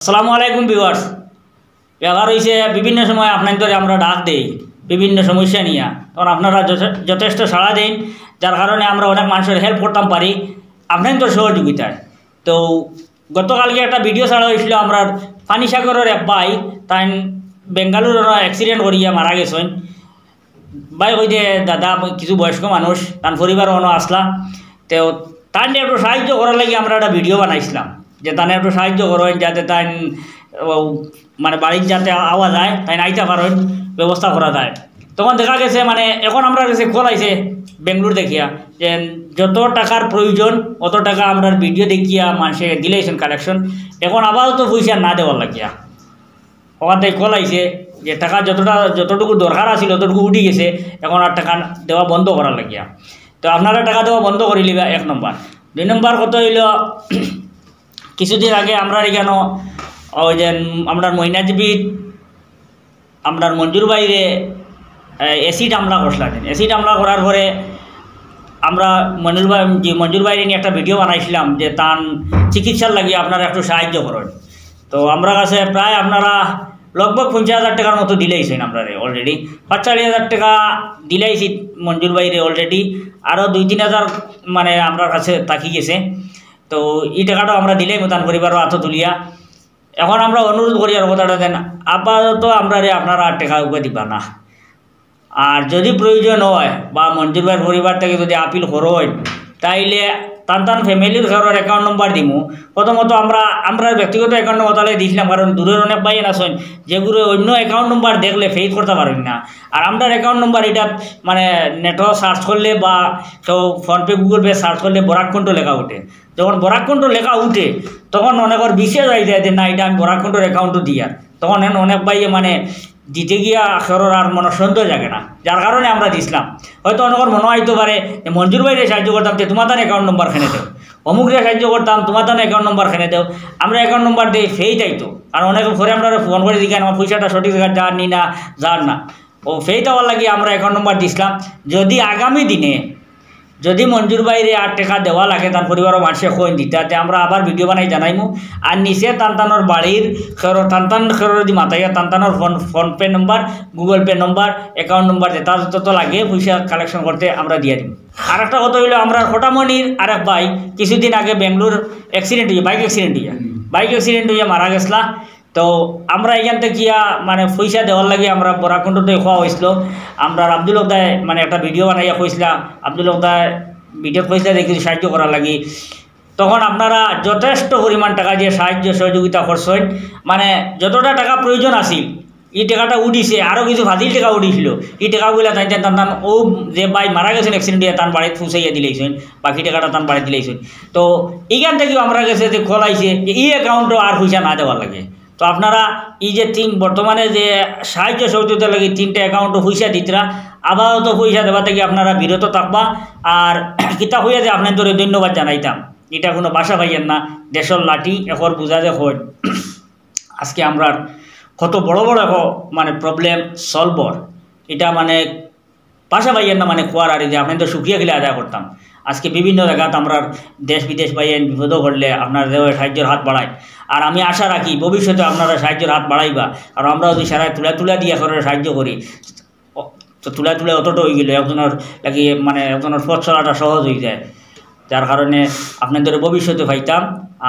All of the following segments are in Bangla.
আসসালামু আলাইকুম ভিউয়ার্স। ব্যাপার হয়েছে বিভিন্ন সময় আপনাদের আমরা ডাক দেই বিভিন্ন সমস্যা নিয়ে, তখন আপনারা যথেষ্ট সাড়া দেন, যার কারণে আমরা অনেক মানুষের হেল্প করতাম পারি আপনাদের সহযোগিতায়। তো গতকালকে একটা ভিডিও ছাড়া হয়েছিল আমরা ফানিসাগরের এক ভাই, তাই বেঙ্গালুরু অ্যাক্সিডেন্ট করিয়া মারা গেছেন। ভাই ওই যে দাদা কিছু বয়স্ক মানুষ, তার পরিবার অন্য আসলা, তো তার নিয়ে একটু সাহায্য করার লাগে আমরা একটা ভিডিও বানাইছিলাম যে তানে একটু সাহায্য করেন যাতে তাই মানে বাড়ির যাতে আওয়া যায়, তাই আইতে পারেন ব্যবস্থা করা যায়। তখন দেখা গেছে মানে এখন আমরা কাছে কল আইছে বেঙ্গলোর দেখিয়া যে যত টাকার প্রয়োজন অত টাকা আমরা ভিডিও দেখিয়া মানুষে দিলেছেন কালেকশন, এখন আপাতত পয়সা না দেওয়ার লাগিয়া ওখান থেকে কল আইছে যে টাকা যতটুকু দরকার আছিল ততটুকু উঠে গেছে, এখন আর টাকা দেওয়া বন্ধ করার লাগিয়া। তো আপনারা টাকা দেওয়া বন্ধ করে লিবা, 1 নম্বর। 2 নম্বর কত হইল, কিছুদিন আগে আমরা এখানে ওই যে আমরা ময়নাজীবী আমরা মঞ্জুর বাইরে অ্যাসিড হামলা করছিলাম। অ্যাসিড হামলা করার পরে আমরা মঞ্জুর বাইরে নিয়ে একটা ভিডিও বানাইছিলাম যে তার চিকিৎসার লাগিয়ে আপনারা একটু সাহায্য করেন। তো আমরা কাছে প্রায় আপনারা লগভগ 50,000 টাকার মতো দিলেইছেন আমরা অলরেডি, 45,000 টাকা দিলেইছি মঞ্জুর বাইরে অলরেডি, আরও 2-3,000 মানে আমরা কাছে তাকি গেছে। তো এই টাকাটাও আমরা দিলেই মতান পরিবারও হাত তুলিয়া। এখন আমরা অনুরোধ করি আর কথাটা দেন আপাতত আমরা আপনারা আর টাকা উপায় দিবা না, আর যদি প্রয়োজন হয় বা মঞ্জুর ভাইয়ের পরিবার থেকে যদি আপিল করেন তাইলে তান ফ্যামিলির ঘরের অ্যাকাউন্ট নম্বর দিমু। প্রথমত আমরা ব্যক্তিগত অ্যাকাউন্ট নম্বর তাহলে দিয়েছিলাম, কারণ দূরের অনেক ভাইয়ের আসেন যেগুলো অন্য অ্যাকাউন্ট নম্বর দেখলে ফেস করতে পারেন না। আর আমরা অ্যাকাউন্ট নম্বর এটা মানে নেটও সার্চ করলে বা কেউ ফোনপে গুগল পে সার্চ করলে বরাকণ্ঠ লেখা উঠে। যখন বরাকণ্ঠ লেখা উঠে তখন অনেকের বিশেষ হয়ে যায় যে না এটা আমি বরাকণ্ঠর অ্যাকাউন্টও দিই, আর তখন অনেক ভাইয়ে মানে দিতে গিয়া আখেরর আর মনে সন্দেহ জাগে না, যার কারণে আমরা দিছিলাম। হয়তো অনেকের মনে হইতে পারে যে মঞ্জুর ভাইরে সাহায্য করতাম যে তোমার তার অ্যাকাউন্ট নম্বর খেনে দেও, অমুকরে সাহায্য করতাম তোমার তার অ্যাকাউন্ট নম্বর খেনে দেও। আমরা অ্যাকাউন্ট নম্বর দিই ফেই যাইতো, আর অনেক পরে আমরা ফোন করে দিই আমার পয়সাটা সঠিক জায়গায় যান নি না যান না, ও ফেই দেওয়ার লাগিয়ে আমরা অ্যাকাউন্ট নম্বর দিছিলাম। যদি আগামী দিনে যদি মঞ্জুর বাইরে আর টাকা দেওয়া লাগে তার পরিবারও মানুষে কইন দিতে আমরা আবার ভিডিও বানাই জানাইমু। আর নিচে টানটানোর বাড়ির টানটান যদি মাথাইয়া টানটানোর PhonePe number Google Pay number account number যেটা যত লাগে পয়সা কালেকশন করতে আমরা দিয়ে দিব। আর একটা কথা হইলো আমরা ফটামনির আর এক ভাই কিছুদিন আগে বেঙ্গলোর অ্যাক্সিডেন্ট হইয়া বাইক অ্যাক্সিডেন্ট হইয়া মারা গেছলা। তো আমরা এখান থেকে গিয়া মানে পয়সা দেওয়ার লাগে আমরা বরাকণ্ঠতে খাওয়া হয়েছিল। আমরা আব্দুল হকদায় মানে একটা ভিডিও বানাইয়া কইছিলাম, আব্দুল হকদায় ভিডিও কইছিলা দেখি সাহায্য করার লাগে। তখন আপনারা যথেষ্ট পরিমাণ টাকা দিয়ে সাহায্য সহযোগিতা করছেন, মানে যতটা টাকা প্রয়োজন আছিল এই টাকাটা উঠিছে, আরও কিছু ফাজিল টাকা উঠিছিল। এই টাকাগুলো তাই টান ও যে ভাই মারা গেছেন অ্যাক্সিডেন্ট দিয়ে তার বাড়িতে পৌঁছাইয়া দিলেইছেন, বাকি টাকাটা তার বাড়ি দিলেইছেন। তো এইখান থেকেও আমরা গেছে যে খোলাইছে যে এই অ্যাকাউন্টও আর পয়সা না দেওয়ার লাগে। তো আপনারা এই যে বর্তমানে যে সাহায্য সহযোগিতা লাগে 3টা অ্যাকাউন্টও পয়সা দিতরা, আপাতত পয়সা দেওয়া থেকে আপনারা বিরত থাকবা। আর কিতা হইয়া যে আপনাদের ধন্যবাদ জানাইতাম, এটা কোনো বাসা পাইয়েন না, দেশের লাঠি এখন বোঝা যে হয়। আজকে আমরা কত বড় বড় মানে প্রবলেম সলভর, এটা মানে বাসা পাইয়েন না মানে খোয়ার আর যে আপনাদের সুক্রিয়া খেলে আদায় করতাম। আজকে বিভিন্ন জায়গাতে আমরা দেশ বিদেশ পাইয়েন বিপদ করলে আপনারা সাহায্যের হাত বাড়ায়। আর আমি আশা রাখি ভবিষ্যতে আপনারা সাহায্যের হাত বাড়াইবা, আর আমরা যদি সারা তুলা দিয়ে করে সাহায্য করি তো তুলা অতটা হয়ে গেল একজনের লাগি মানে একজনের পথ চলাটা সহজ হয়ে যায়, যার কারণে আপনাদের ভবিষ্যতে পাইতাম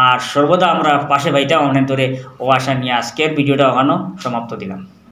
আর সর্বদা আমরা পাশে পাইতাম আপনাদের ও আশা নিয়ে আজকের ভিডিওটা ওখানে সমাপ্ত দিলাম।